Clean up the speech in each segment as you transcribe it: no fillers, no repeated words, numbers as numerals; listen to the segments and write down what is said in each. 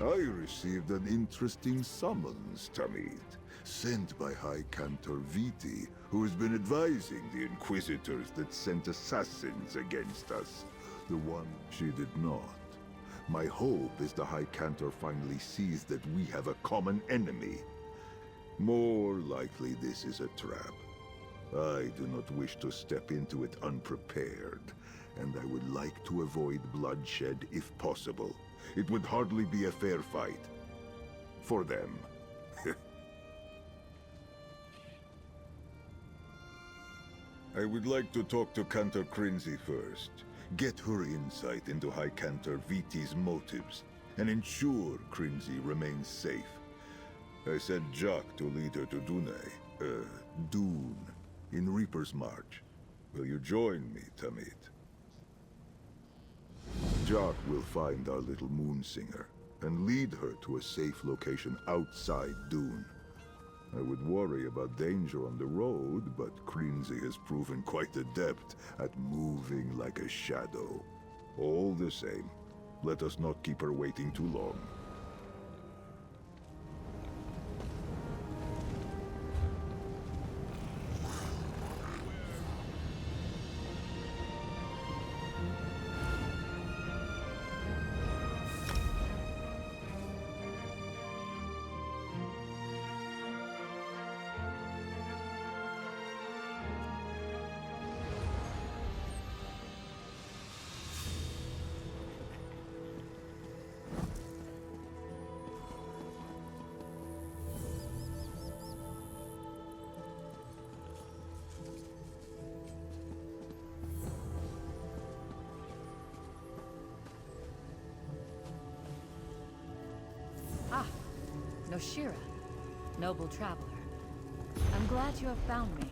I received an interesting summons, Tamid, sent by High Cantor Viti, who has been advising the Inquisitors that sent assassins against us. The one she did not. My hope is the High Cantor finally sees that we have a common enemy. More likely this is a trap. I do not wish to step into it unprepared, and I would like to avoid bloodshed if possible. It would hardly be a fair fight. For them. I would like to talk to Cantor Crinzy first. Get her insight into High Cantor Viti's motives, and ensure Crinzy remains safe. I sent Jock to lead her to Dune, in Reaper's March. Will you join me, Tamid? Jock will find our little Moonsinger, and lead her to a safe location outside Dune. I would worry about danger on the road, but Crinzy has proven quite adept at moving like a shadow. All the same, let us not keep her waiting too long. Noshira, noble traveler. I'm glad you have found me.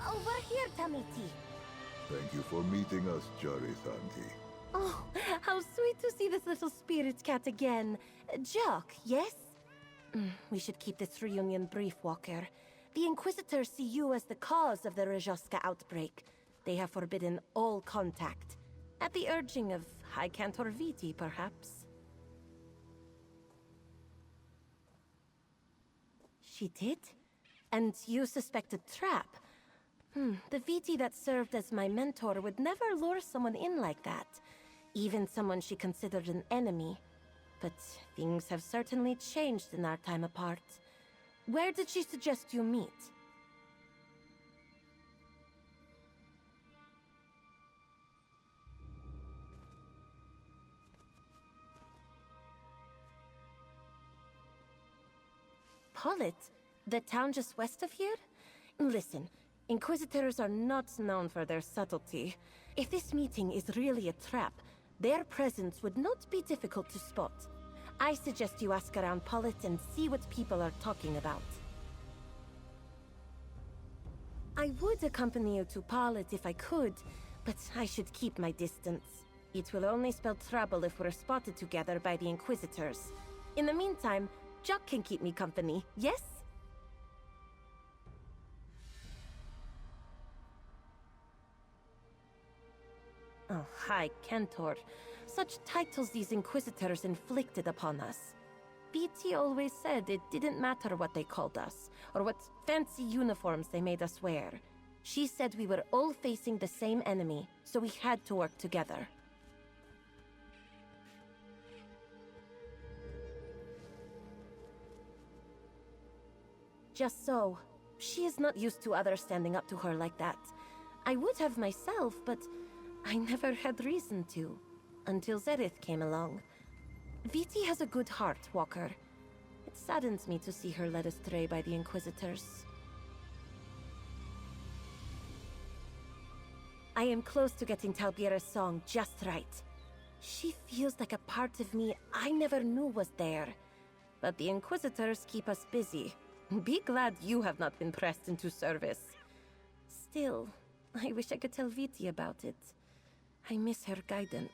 Over here, Tamiti. Thank you for meeting us, Zerinth-Var. Oh, how sweet to see this little spirit cat again. Jock, yes? We should keep this reunion brief, Walker. The Inquisitors see you as the cause of the Rajoska outbreak. They have forbidden all contact. At the urging of High Cantor Viti, perhaps. She did? And you suspect a trap? The Viti that served as my mentor would never lure someone in like that. Even someone she considered an enemy. But things have certainly changed in our time apart. Where did she suggest you meet? Pollet? The town just west of here? Listen, Inquisitors are not known for their subtlety. If this meeting is really a trap, their presence would not be difficult to spot. I suggest you ask around Pollet and see what people are talking about. I would accompany you to Pollet if I could, but I should keep my distance. It will only spell trouble if we're spotted together by the Inquisitors. In the meantime, Jock can keep me company, yes? Oh, High Cantor. Such titles these Inquisitors inflicted upon us. BT always said it didn't matter what they called us, or what fancy uniforms they made us wear. She said we were all facing the same enemy, so we had to work together. Just so. She is not used to others standing up to her like that. I would have myself, but I never had reason to, until Zerith came along. Viti has a good heart, Walker. It saddens me to see her led astray by the Inquisitors. I am close to getting Talbira's song just right. She feels like a part of me I never knew was there. But the Inquisitors keep us busy. Be glad you have not been pressed into service. Still, I wish I could tell Viti about it. I miss her guidance.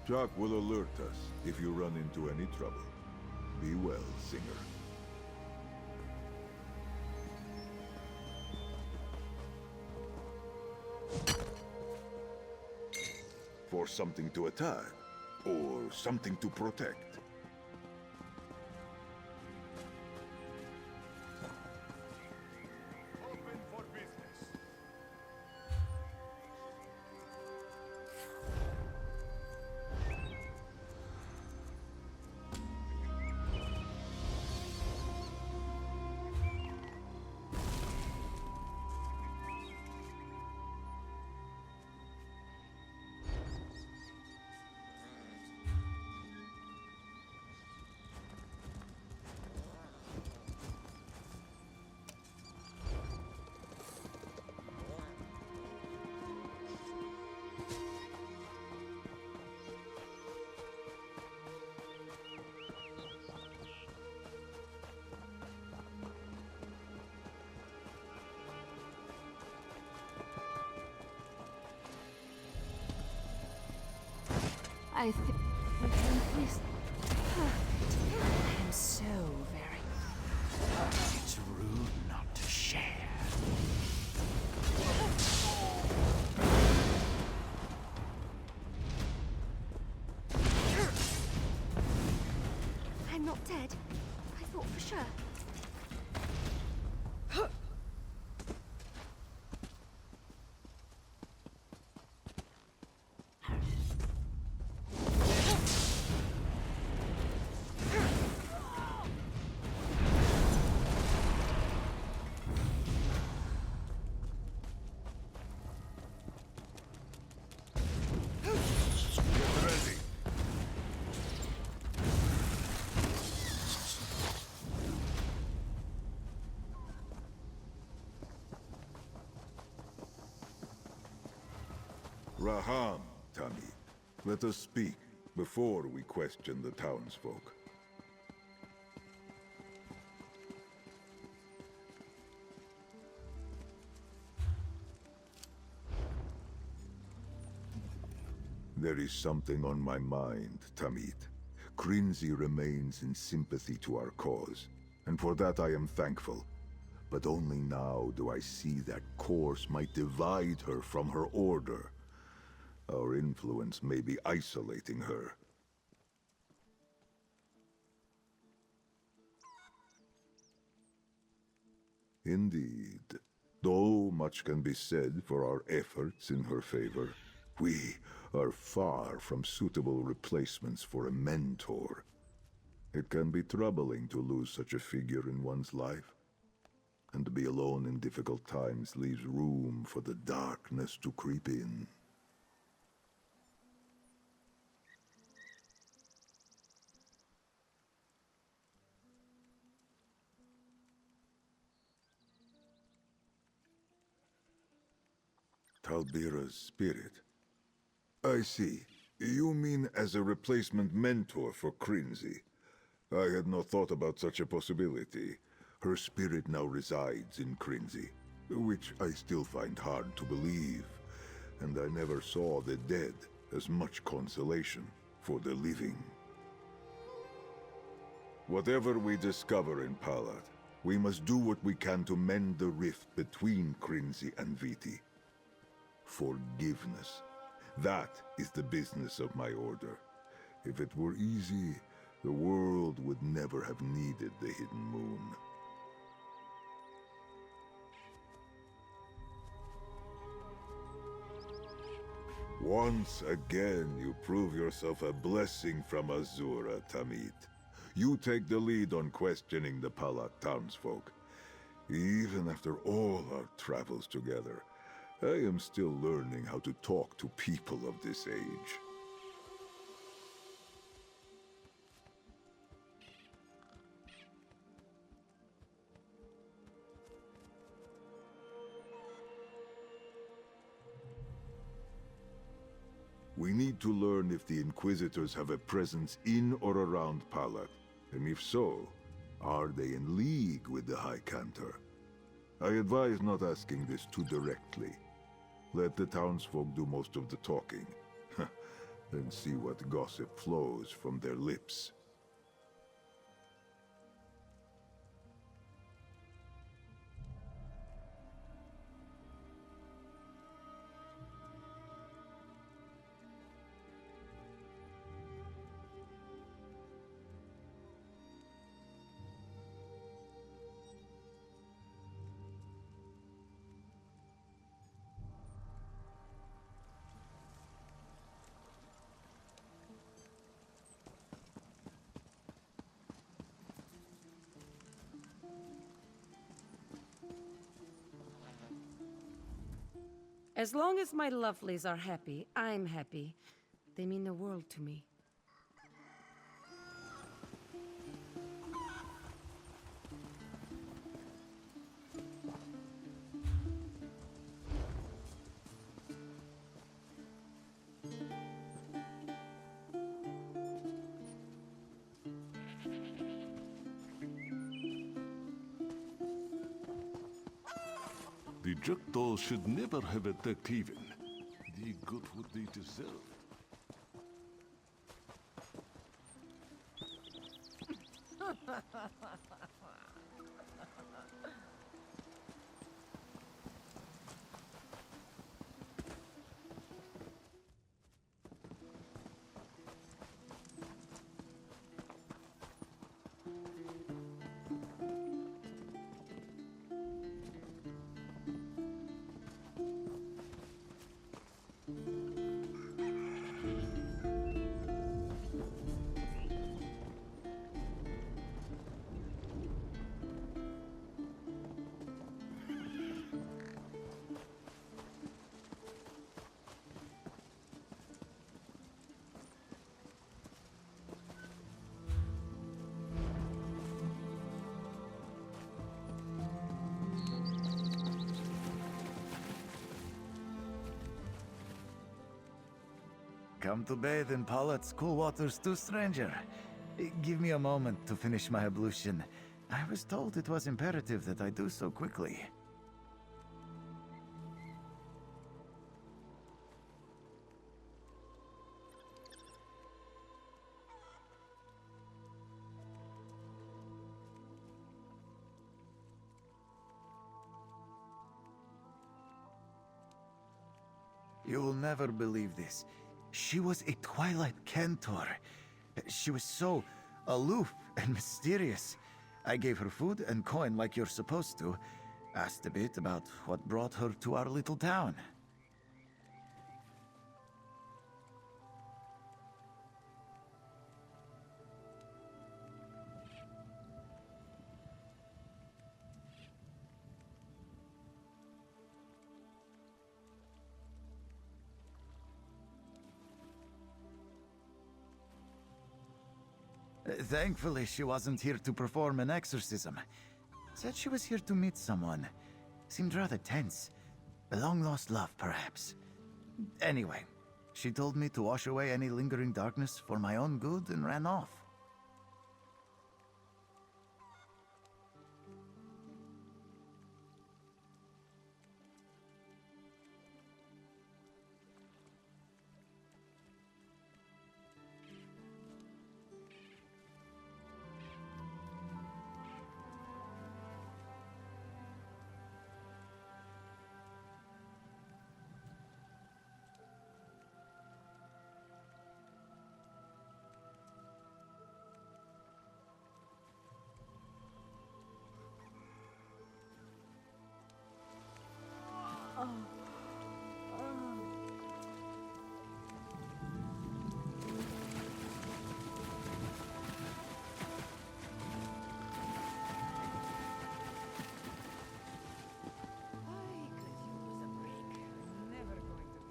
Jock will alert us if you run into any trouble. Be well, Singer. For something to attack, or something to protect. Open for business. I think we can please. I am so very. It's rude not to share. I'm not dead. I thought for sure. Raham, Tamid. Let us speak before we question the townsfolk. There is something on my mind, Tamid. Krinzi remains in sympathy to our cause, and for that I am thankful. But only now do I see that course might divide her from her order. Our influence may be isolating her. Indeed. Though much can be said for our efforts in her favor, we are far from suitable replacements for a mentor. It can be troubling to lose such a figure in one's life. And to be alone in difficult times leaves room for the darkness to creep in. Talbira's spirit. I see. You mean as a replacement mentor for Krinzi. I had not thought about such a possibility. Her spirit now resides in Krinzi, which I still find hard to believe. And I never saw the dead as much consolation for the living. Whatever we discover in Palat, we must do what we can to mend the rift between Krinzi and Viti. Forgiveness. That is the business of my order. If it were easy, the world would never have needed the Hidden Moon. Once again, you prove yourself a blessing from Azura, Tamid. You take the lead on questioning the Palat townsfolk. Even after all our travels together, I am still learning how to talk to people of this age. We need to learn if the Inquisitors have a presence in or around Palat, And if so, are they in league with the High Cantor? I advise not asking this too directly. Let the townsfolk do most of the talking. Then see what gossip flows from their lips. As long as my lovelies are happy, I'm happy. They mean the world to me. The Jackdaws should never have attacked Haven. They got what they deserve. Come to bathe in Paulette's cool waters too, stranger. Give me a moment to finish my ablution. I was told it was imperative that I do so quickly. You'll never believe this. She was a Twilight Cantor. She was so aloof and mysterious. I gave her food and coin like you're supposed to. Asked a bit about what brought her to our little town. Thankfully, she wasn't here to perform an exorcism. Said she was here to meet someone. Seemed rather tense. A long-lost love, perhaps. Anyway, she told me to wash away any lingering darkness for my own good and ran off.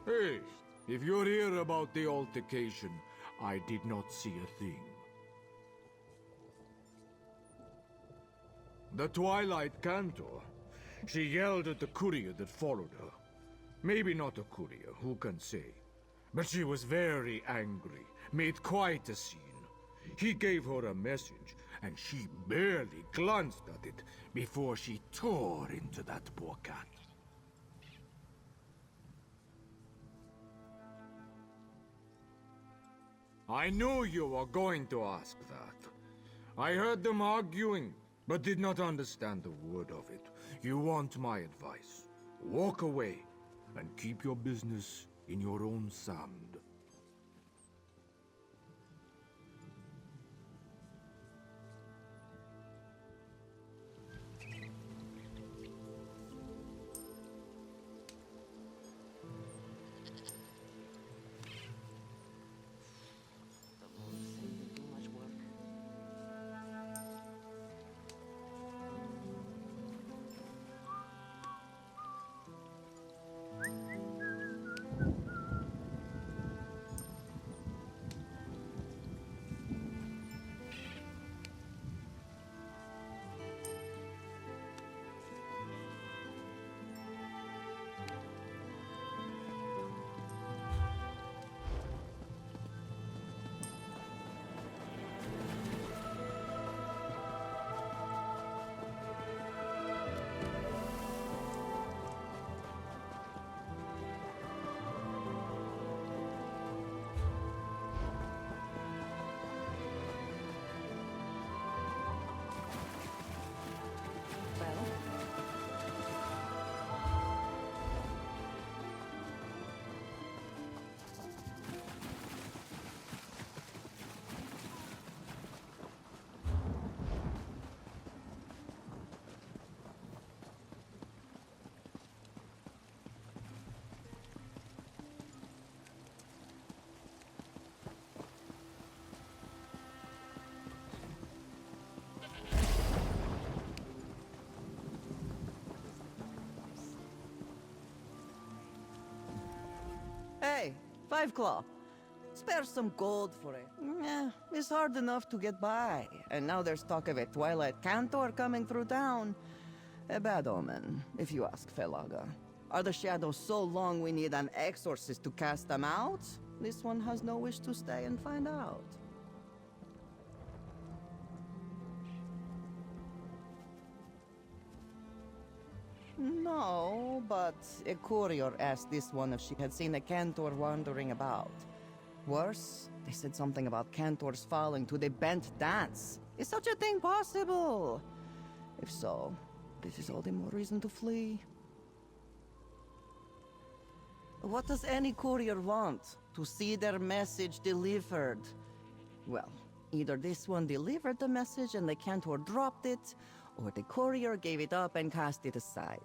Hey, if you're here about the altercation, I did not see a thing. The Twilight Cantor. She yelled at the courier that followed her. Maybe not a courier, who can say? But she was very angry, made quite a scene. He gave her a message, and she barely glanced at it before she tore into that poor cat. I knew you were going to ask that. I heard them arguing, but did not understand a word of it. You want my advice. Walk away, and keep your business in your own sand. Hey, Five Claw. Spare some gold for it. It's hard enough to get by. And now there's talk of a Twilight Cantor coming through town. A bad omen, if you ask Felaga. Are the shadows so long we need an exorcist to cast them out? This one has no wish to stay and find out. No, but a courier asked this one if she had seen a Cantor wandering about. Worse, they said something about Cantors falling to the bent dance. Is such a thing possible? If so, this is all the more reason to flee. What does any courier want? To see their message delivered. Well, either this one delivered the message and the Cantor dropped it, or the courier gave it up and cast it aside.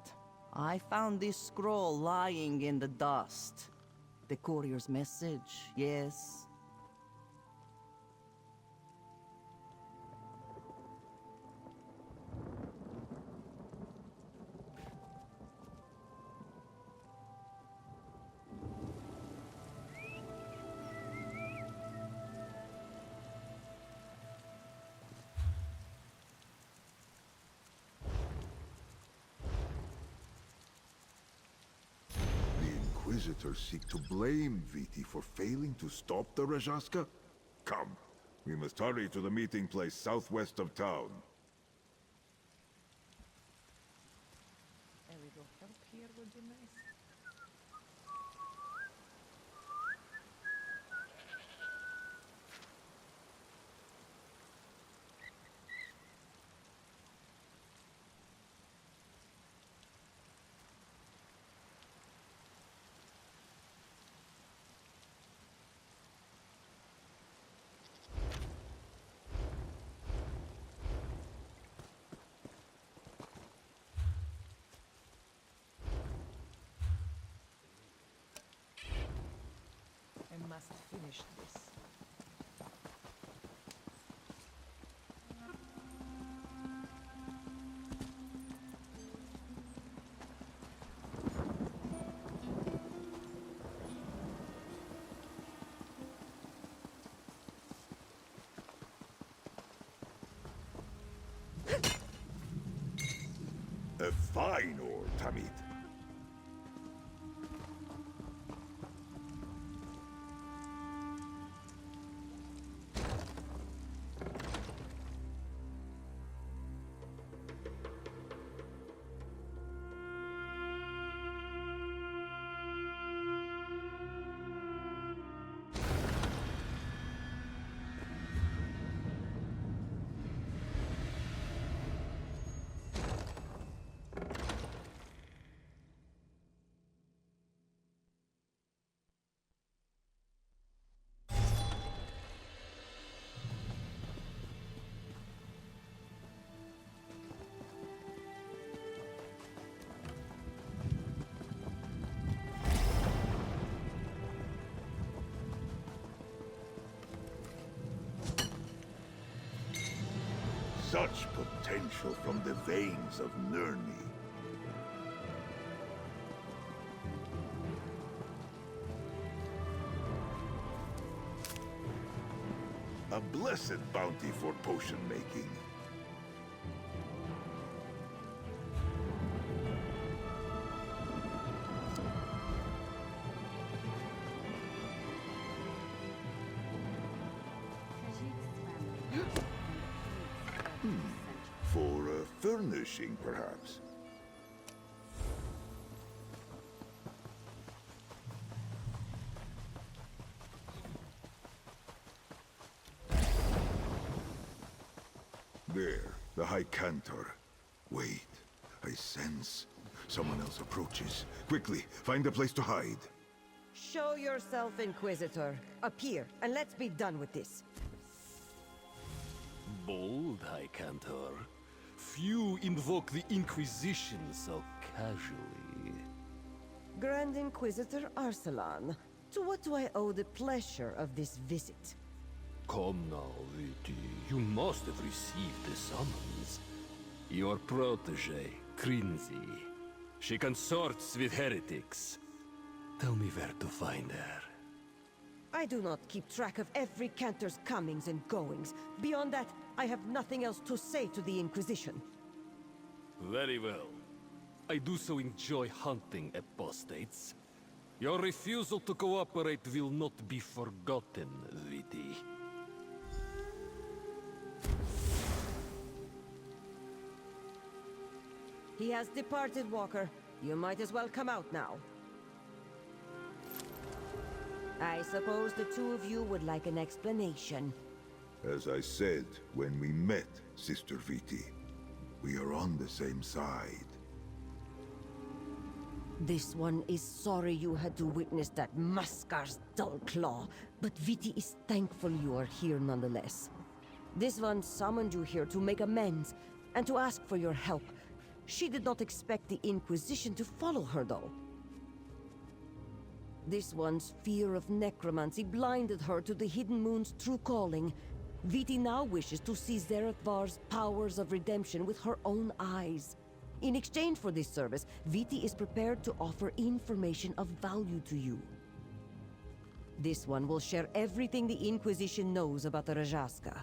I found this scroll lying in the dust. The courier's message, yes. Inquisitors seek to blame Viti for failing to stop the Rajaska? Come, we must hurry to the meeting place southwest of town. A little help here would be nice. I must finish this. A fine ore, Tamid. Such potential from the veins of Nirni. A blessed bounty for potion making. For furnishing, perhaps. There, the High Cantor. Wait, I sense someone else approaches. Quickly, find a place to hide. Show yourself, Inquisitor. Appear, and let's be done with this. Bold, High Cantor. Few invoke the Inquisition so casually. Grand Inquisitor Arsalan, to what do I owe the pleasure of this visit? Come now, Viti. You must have received the summons. Your protege, Krinzi. She consorts with heretics. Tell me where to find her. I do not keep track of every Cantor's comings and goings. Beyond that, I have nothing else to say to the Inquisition. Very well. I do so enjoy hunting apostates. Your refusal to cooperate will not be forgotten, Viti. He has departed, Walker. You might as well come out now. I suppose the two of you would like an explanation. As I said when we met, Sister Viti, we are on the same side. This one is sorry you had to witness that Mascar's dull claw, but Viti is thankful you are here nonetheless. This one summoned you here to make amends, and to ask for your help. She did not expect the Inquisition to follow her, though. This one's fear of necromancy blinded her to the Hidden Moon's true calling. Viti now wishes to see Zerinth-Var's powers of redemption with her own eyes. In exchange for this service, Viti is prepared to offer information of value to you. This one will share everything the Inquisition knows about the Rajaska.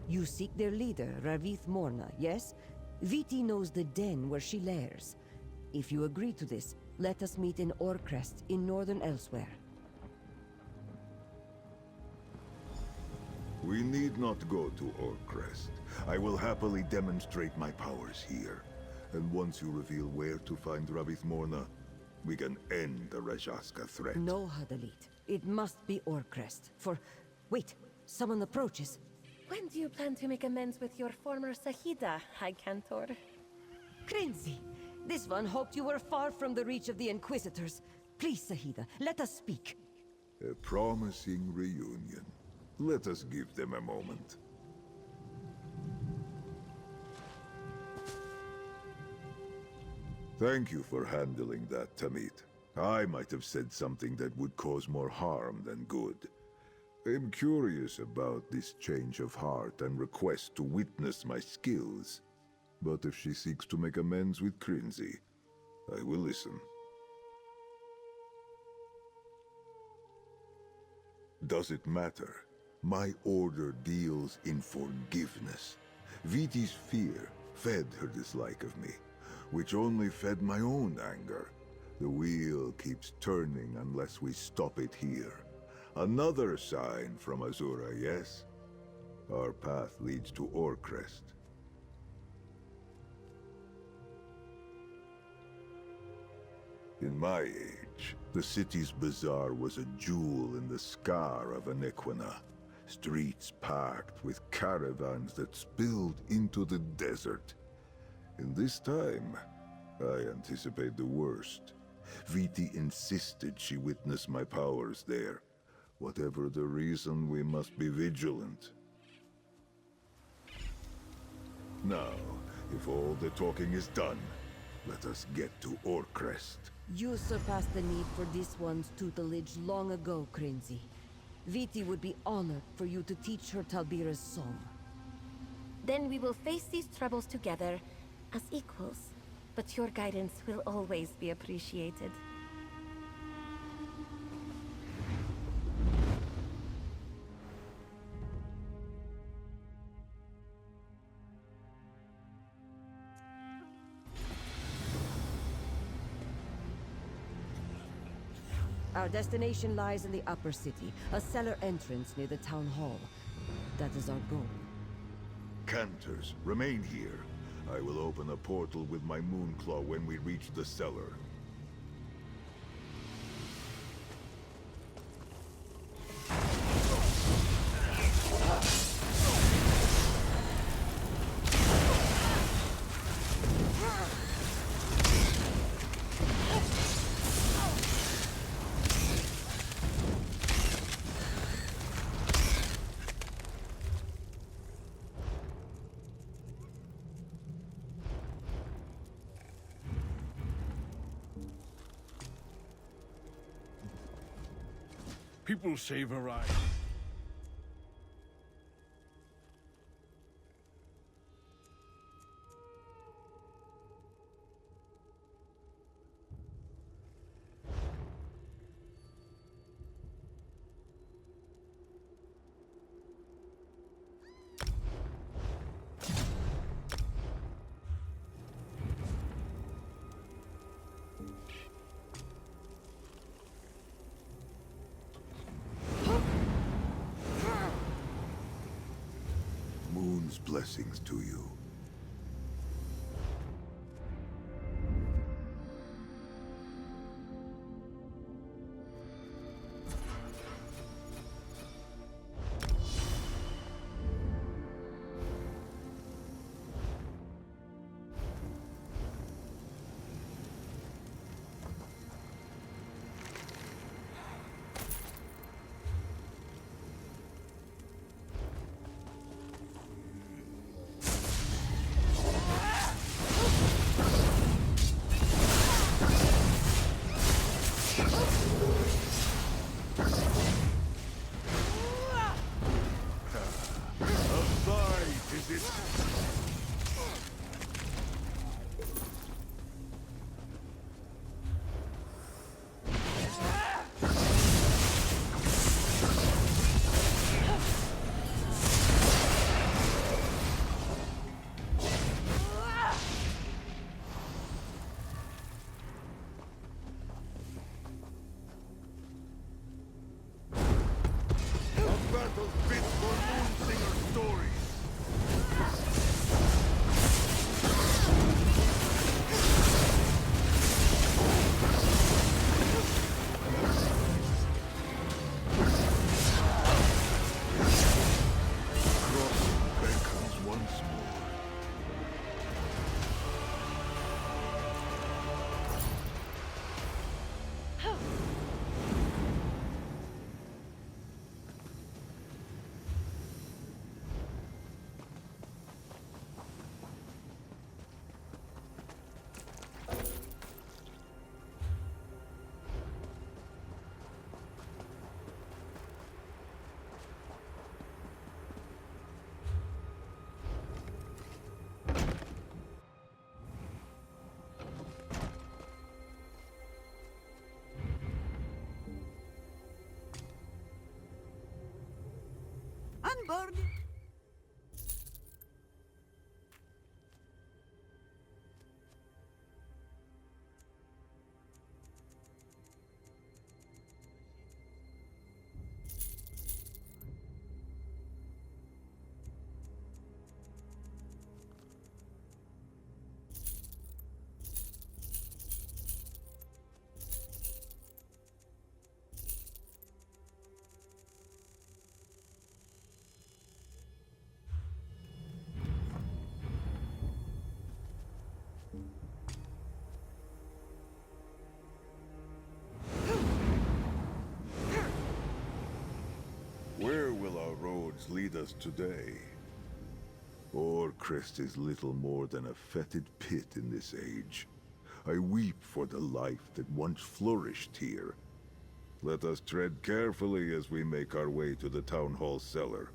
You seek their leader, Ravith-Morna, yes? Viti knows the den where she lairs. If you agree to this, let us meet in Orcrest, in northern Elsewhere. We need not go to Orcrest. I will happily demonstrate my powers here. And once you reveal where to find Ravith-Morna, we can end the Rajaska threat. No, Hadalit. It must be Orcrest. Wait, someone approaches. When do you plan to make amends with your former Sahida, High Cantor? Krinzi! This one hoped you were far from the reach of the Inquisitors. Please, Sahida, let us speak. A promising reunion. Let us give them a moment. Thank you for handling that, Tamit. I might have said something that would cause more harm than good. I'm curious about this change of heart and request to witness my skills. But if she seeks to make amends with Krinzi, I will listen. Does it matter? My order deals in forgiveness. Viti's fear fed her dislike of me, which only fed my own anger. The wheel keeps turning unless we stop it here. Another sign from Azura, yes? Our path leads to Orcrest. In my age, the city's bazaar was a jewel in the scar of Anequina. Streets packed with caravans that spilled into the desert. In this time, I anticipate the worst. Viti insisted she witness my powers there. Whatever the reason, we must be vigilant. Now, if all the talking is done, let us get to Orcrest. You surpassed the need for this one's tutelage long ago, Krinzi. Viti would be honored for you to teach her Talbira's song. Then we will face these troubles together as equals. But your guidance will always be appreciated. Our destination lies in the upper city, a cellar entrance near the town hall. That is our goal. Cantors, remain here. I will open a portal with my Moonclaw when we reach the cellar. People say variety. Moon's blessings to you. Unboard. Where will our roads lead us today? Orcrest is little more than a fetid pit in this age. I weep for the life that once flourished here. Let us tread carefully as we make our way to the town hall cellar.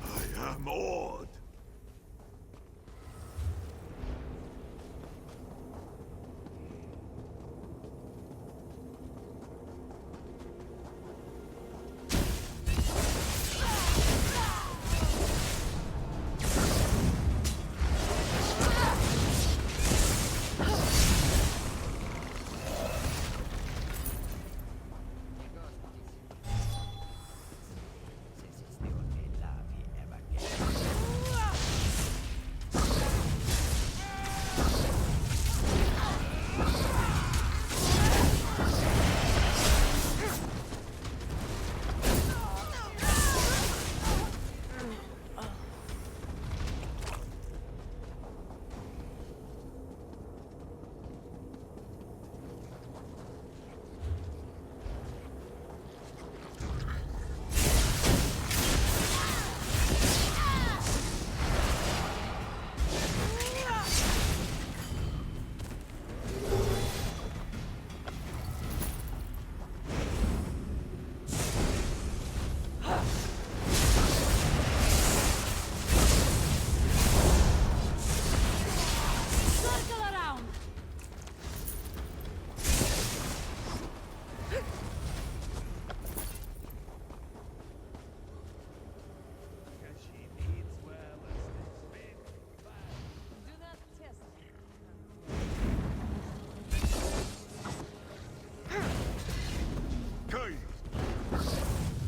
I am awed.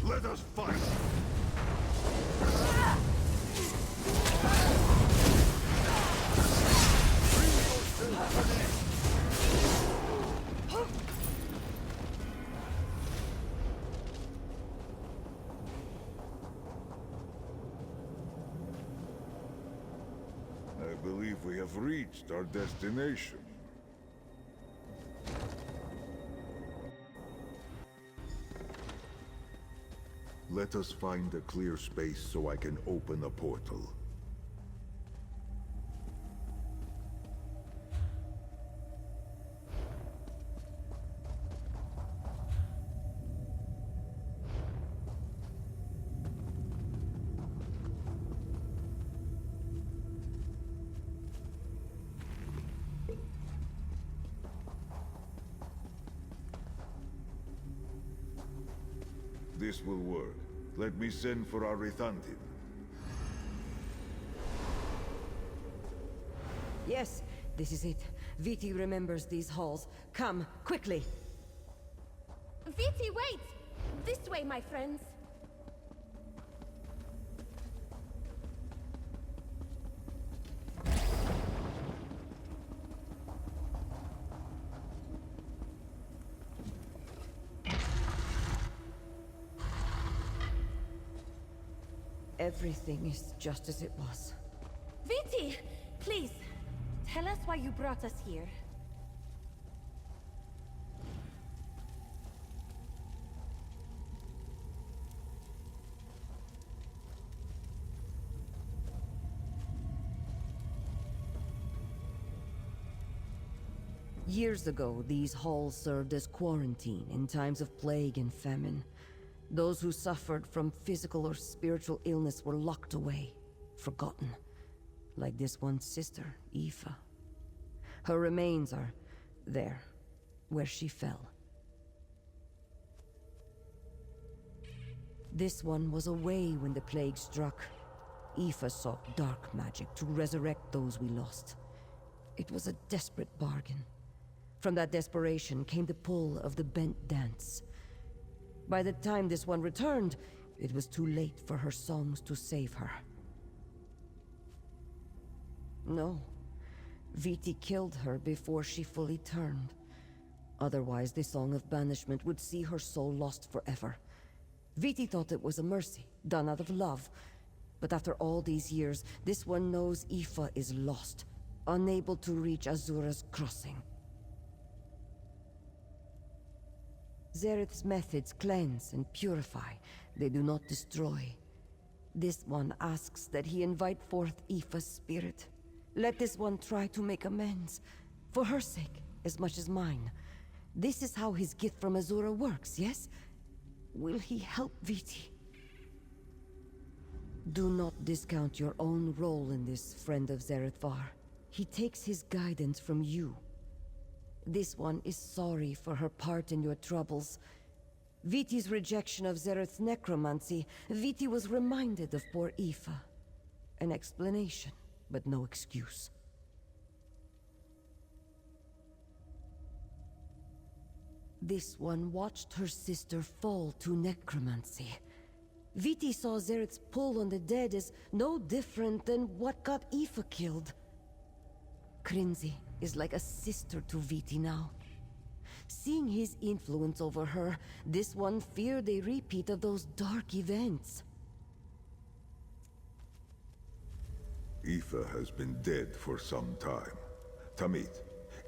Let us fight! I believe we have reached our destination. Let us find a clear space so I can open a portal. This will work. Let me send for our Rithantin. Yes, this is it. Viti remembers these halls. Come, quickly! Viti, wait! This way, my friends. Everything is just as it was. Viti! Please, tell us why you brought us here. Years ago, these halls served as quarantine in times of plague and famine. Those who suffered from physical or spiritual illness were locked away, forgotten. Like this one's sister, Aoife. Her remains are there, where she fell. This one was away when the plague struck. Aoife sought dark magic to resurrect those we lost. It was a desperate bargain. From that desperation came the pull of the bent dance. By the time this one returned, it was too late for her songs to save her. No. Viti killed her before she fully turned. Otherwise, the Song of Banishment would see her soul lost forever. Viti thought it was a mercy, done out of love. But after all these years, this one knows Aoife is lost, unable to reach Azura's crossing. Zerith's methods cleanse and purify. They do not destroy. This one asks that he invite forth Aoife's spirit. Let this one try to make amends, for her sake as much as mine. This is how his gift from Azura works, yes? Will he help Viti? Do not discount your own role in this, friend of Zerinth-Var. He takes his guidance from you. This one is sorry for her part in your troubles. Viti's rejection of Zereth's necromancy, Viti was reminded of poor Aoife. An explanation, but no excuse. This one watched her sister fall to necromancy. Viti saw Zereth's pull on the dead as no different than what got Aoife killed. Krinzi is like a sister to Viti now. Seeing his influence over her, this one feared a repeat of those dark events. Aoife has been dead for some time. Tamit,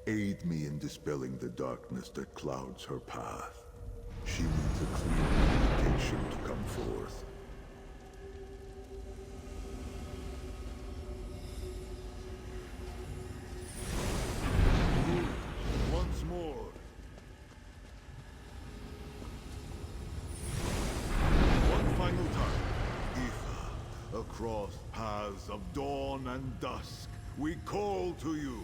aid me in dispelling the darkness that clouds her path. She needs a clear invitation to come forth. Once more. One final time. Aoife, across paths of dawn and dusk, we call to you.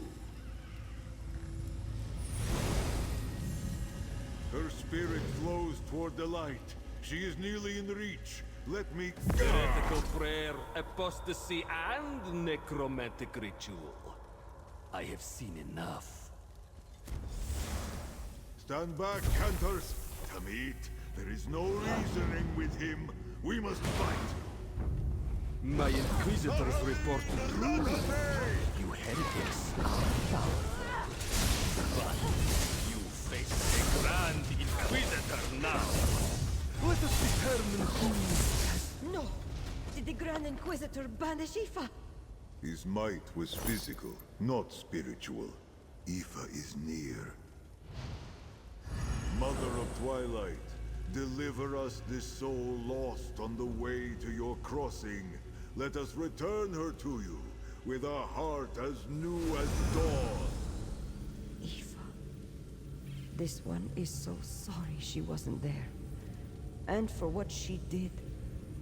Her spirit flows toward the light. She is nearly in reach. Let me... Heretical prayer, apostasy, and necromantic ritual. I have seen enough. Stand back, Cantors. Tamit, there is no reasoning with him. We must fight. My inquisitors report true. You heretics are powerful. But you face the Grand Inquisitor now. Let us determine who... No! Did the Grand Inquisitor banish Aoife? His might was physical, not spiritual. Aoife is near. Mother of Twilight, deliver us this soul lost on the way to your crossing. Let us return her to you, with a heart as new as dawn. Aoife. This one is so sorry she wasn't there. And for what she did.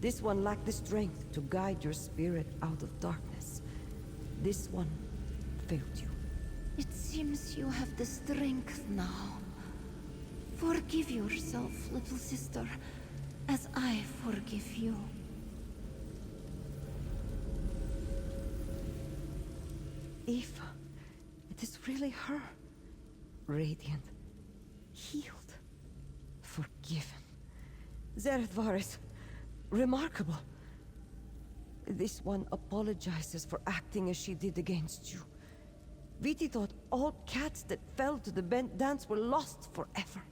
This one lacked the strength to guide your spirit out of darkness. This one failed you. It seems you have the strength now. Forgive yourself, little sister, as I forgive you. Aoife, it is really her. Radiant. Healed. Forgiven. Zerinth-Var is remarkable. This one apologizes for acting as she did against you. Viti thought all cats that fell to the bent dance were lost forever.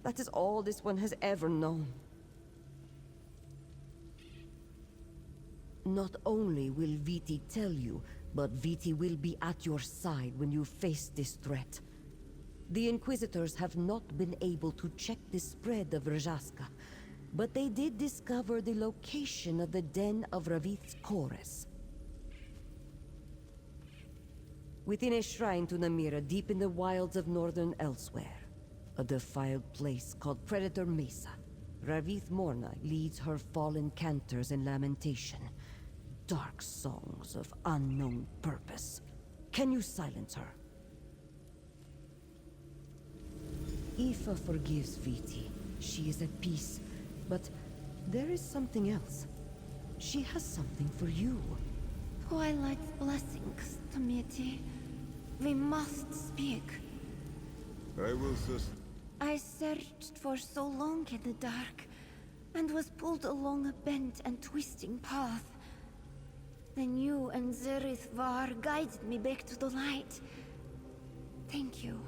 That is all this one has ever known. Not only will Viti tell you, but Viti will be at your side when you face this threat. The Inquisitors have not been able to check the spread of Rajaska, but they did discover the location of the den of Ravith's chorus. Within a shrine to Namira deep in the wilds of northern Elsewhere, a defiled place called Predator Mesa, Ravith Morna leads her fallen cantors in lamentation. Dark songs of unknown purpose. Can you silence her? Aoife forgives Viti. She is at peace. But there is something else. She has something for you. Twilight's blessings, Tamiti. We must speak. I will I searched for so long in the dark, and was pulled along a bent and twisting path. Then you and Zerinth-Var guided me back to the light. Thank you.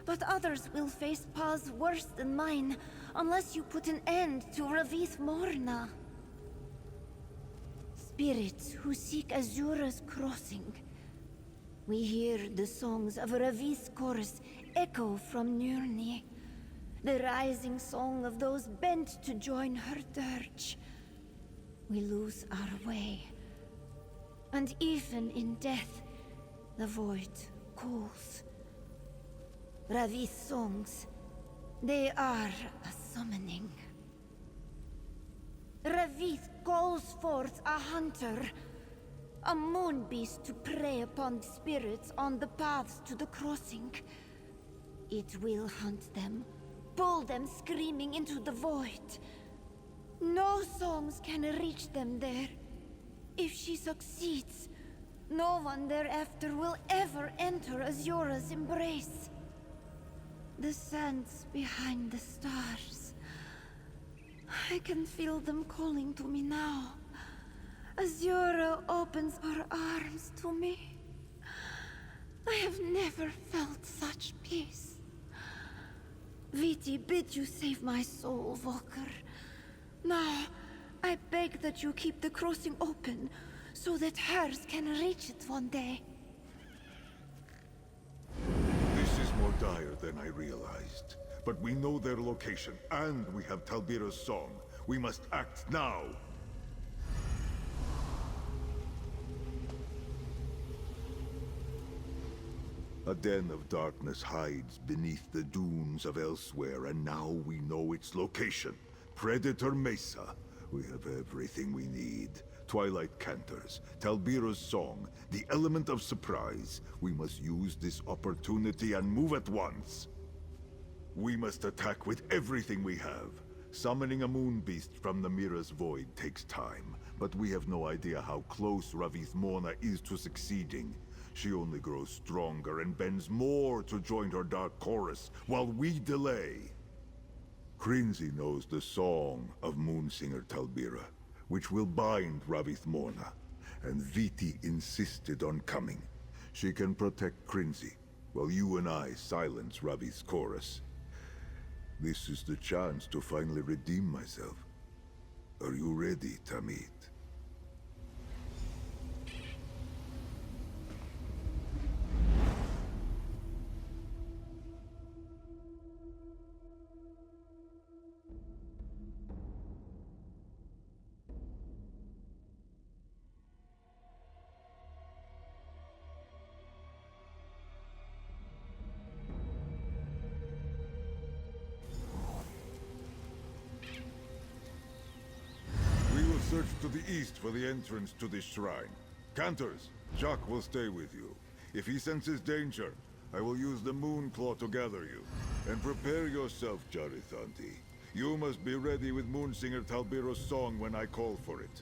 But others will face paths worse than mine, unless you put an end to Ravith Morna. Spirits who seek Azura's crossing. We hear the songs of Ravith's chorus echo from Nurni, the rising song of those bent to join her dirge. We lose our way, and even in death, the void calls. Ravith's songs, they are a summoning. Ravith calls forth a hunter. A moon beast to prey upon spirits on the paths to the crossing. It will hunt them, pull them screaming into the void. No songs can reach them there. If she succeeds, no one thereafter will ever enter Azura's embrace. The sands behind the stars. I can feel them calling to me now. Azura opens her arms to me. I have never felt such peace. Viti bid you save my soul, Walker. Now, I beg that you keep the crossing open, so that hers can reach it one day. This is more dire than I realized. But we know their location, and we have Talbira's song. We must act now! A den of darkness hides beneath the dunes of elsewhere, and now we know its location. Predator Mesa. We have everything we need. Twilight Cantors, Talbira's song, the element of surprise. We must use this opportunity and move at once. We must attack with everything we have. Summoning a moon beast from the Mira's void takes time, but we have no idea how close Ravith-Mona is to succeeding. She only grows stronger and bends more to join her dark chorus, while we delay. Krinzi knows the song of Moonsinger Talbira, which will bind Ravith-Mona, and Viti insisted on coming. She can protect Krinzi, while you and I silence Ravith's chorus. This is the chance to finally redeem myself. Are you ready, Tamit? Search to the east for the entrance to this shrine. Cantors, Jacques will stay with you. If he senses danger, I will use the Moon Claw to gather you. And prepare yourself, Jarithanti. You must be ready with Moonsinger Talbira's song when I call for it.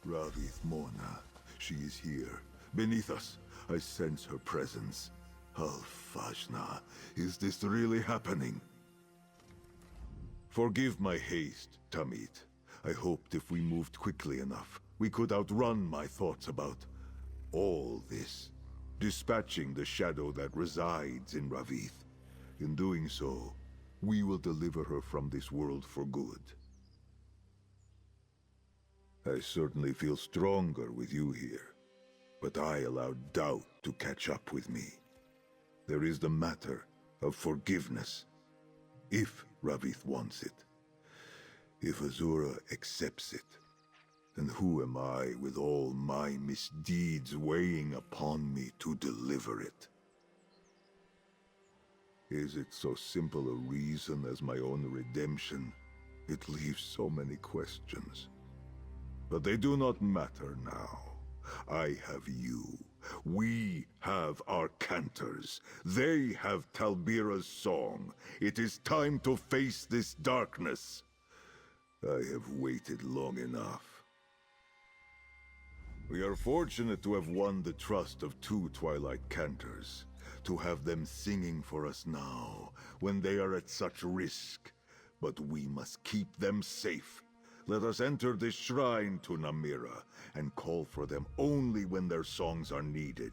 Ravith-Mona. She is here, beneath us. I sense her presence. Al-Fajna, is this really happening? Forgive my haste, Tamit. I hoped if we moved quickly enough, we could outrun my thoughts about all this, dispatching the shadow that resides in Ravith. In doing so, we will deliver her from this world for good. I certainly feel stronger with you here, but I allowed doubt to catch up with me. There is the matter of forgiveness, if Ravith wants it. If Azura accepts it, then who am I with all my misdeeds weighing upon me to deliver it? Is it so simple a reason as my own redemption? It leaves so many questions. But they do not matter now. I have you. We have our cantors. They have Talbira's song. It is time to face this darkness. I have waited long enough. We are fortunate to have won the trust of 2 Twilight Cantors, to have them singing for us now, when they are at such risk. But we must keep them safe. Let us enter this shrine to Namira, and call for them only when their songs are needed.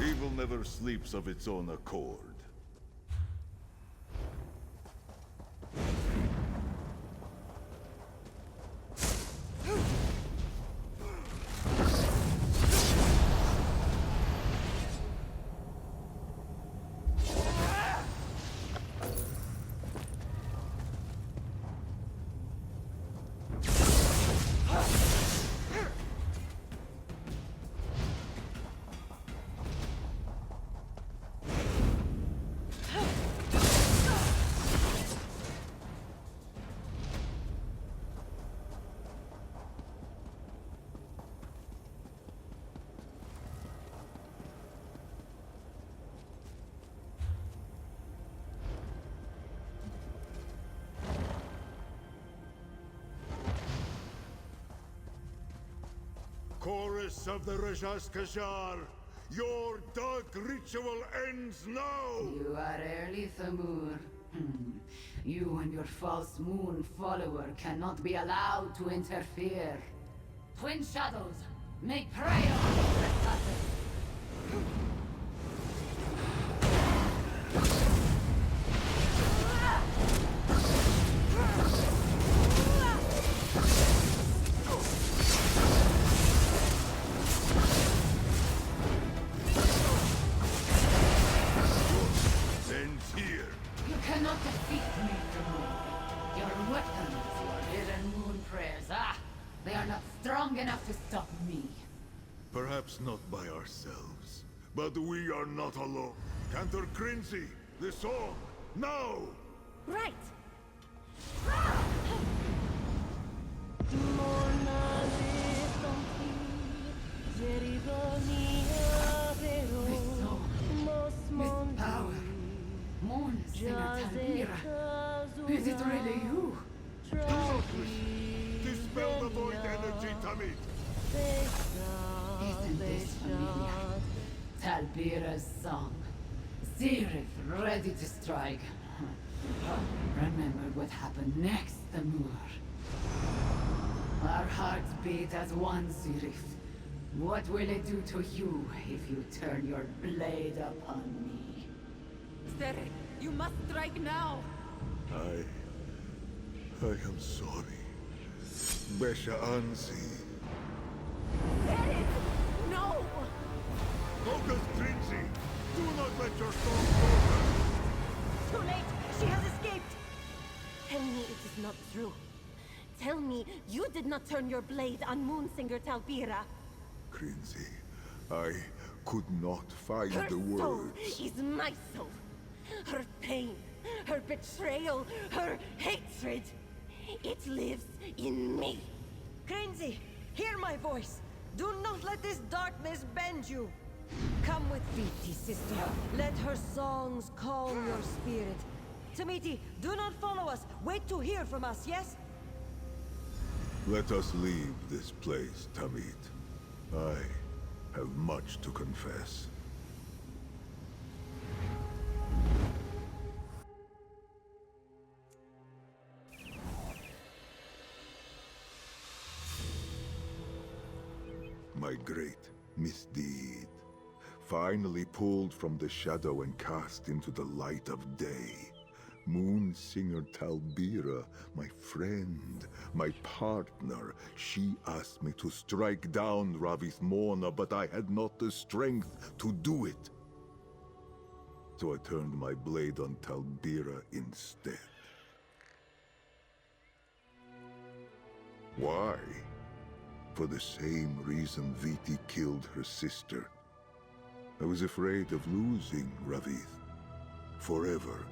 Evil never sleeps of its own accord. Chorus of the Rajas Kajar, your dark ritual ends now! You are early, Thamur. You and your false moon follower cannot be allowed to interfere. Twin shadows, make prey on the assassin! You cannot defeat me, Thamur. Your weapons, your hidden moon prayers, they are not strong enough to stop me. Perhaps not by ourselves, but we are not alone. Cantor Crinzy, the song, now! Right! This power. Moon Singer Talbira. Is it really you? Dispel the void energy, Tamid! Isn't this familiar? Talbira's song. Zerinth, ready to strike. Remember what happened next, Thamur. Our hearts beat as one, Zerinth. What will it do to you if you turn your blade upon me? Zerinth, you must strike now! I am sorry. Besha Anzi. Zerinth! No! Focus, Crinzy! Do not let your soul falter! Too late! She has escaped! Tell me it is not true. Tell me you did not turn your blade on Moonsinger Talbira. Crinzy, I could not find Her the soul words. is my soul. Her pain, her betrayal, her hatred. It lives in me. Cransy, hear my voice. Do not let this darkness bend you. Come with Viti, sister. Let her songs calm your spirit. Tamiti, do not follow us. Wait to hear from us, yes? Let us leave this place, Tamit. I have much to confess. My great misdeed, finally pulled from the shadow and cast into the light of day. Moonsinger Talbira, my friend, my partner, she asked me to strike down Ravith Morna, but I had not the strength to do it. So I turned my blade on Talbira instead. Why? For the same reason Viti killed her sister. I was afraid of losing Ravith. Forever.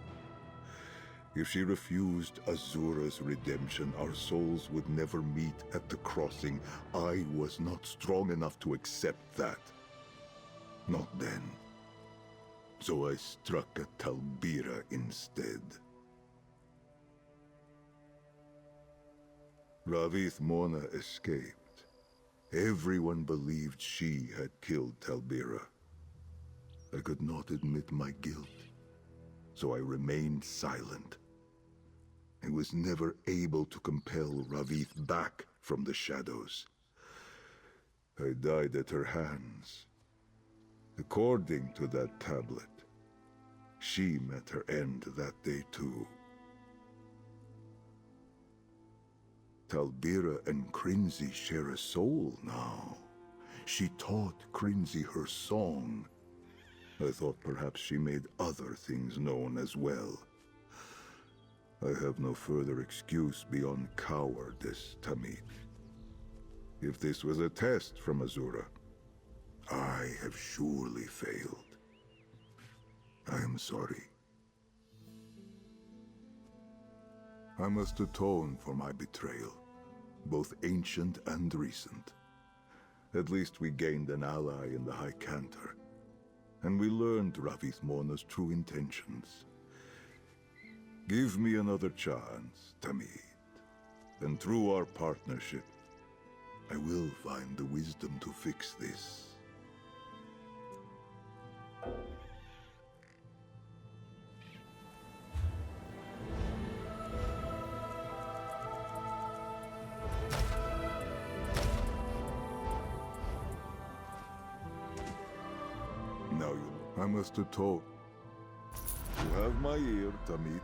If she refused Azura's redemption, our souls would never meet at the crossing. I was not strong enough to accept that. Not then. So I struck at Talbira instead. Ravith Morna escaped. Everyone believed she had killed Talbira. I could not admit my guilt, so I remained silent. I was never able to compel Ravith back from the shadows. I died at her hands. According to that tablet, she met her end that day too. Talbira and Crinzy share a soul now. She taught Crinzy her song. I thought perhaps she made other things known as well. I have no further excuse beyond cowardice, Tamit. If this was a test from Azura, I have surely failed. I am sorry. I must atone for my betrayal, both ancient and recent. At least we gained an ally in the High Cantor, and we learned Ravith Morna's true intentions. Give me another chance, Tamid, and through our partnership, I will find the wisdom to fix this. Now I must atone. You have my ear, Tamit.